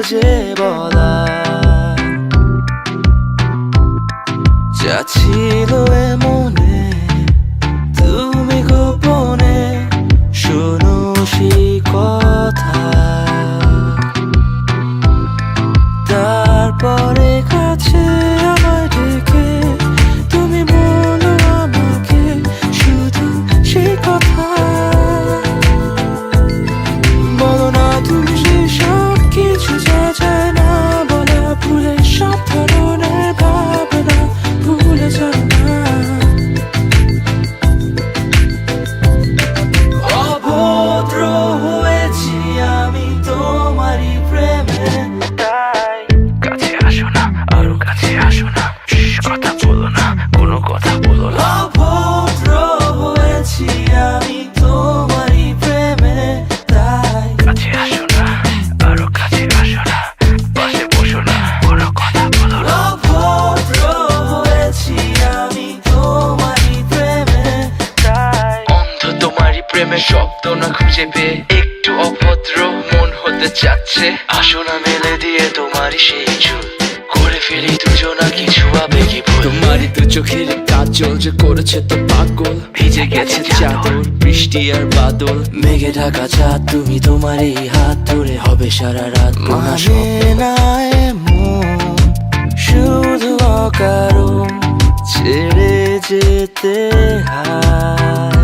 যে বলা যা ছিল মনে তুমি গোপনে শোনো সেই কথা তারপরে কাছে আমায় ডেকে তুমি বলো আমাকে শুধু সেই কথা বলো না তুমি সব কিছু যা যায় না বলা ভুলে সব ধরনের ভাবনা ভুলে যাও না অভদ্র হয়েছি আমি তোমারই প্রেমে তাই কাছে আসো না আরো কাছে আসো না কথা বলো না কোনো কথা বলো না অভদ্র হয়েছি আমি তোমারই প্রেমে তাই কাছে আসো না আরো কাছে আসো না পাশে বসো না কোনো কথা বলো না অভদ্র হয়েছি আমি তোমারই প্রেমে তাই অন্ধ তোমারই প্রেমে শব্দ না খুঁজে পেয়ে একটু অভদ্র মন হতে চাচ্ছে আসো না মেলে দিয়ে তোমারই সেই চুল করে ফেলি দুজনা কিছু আবেগী ভুল তোমারই দু চোখের কাজল যে করেছে তো পাগল ভিজে গেছে চাদর বৃষ্টি আর বাদল মেঘে ঢাকা চাঁদ তুমি তোমারই হাত ধরে হবে সারা রাত মানে না এমন শুধু অকারণ ছেড়ে যেতে হয়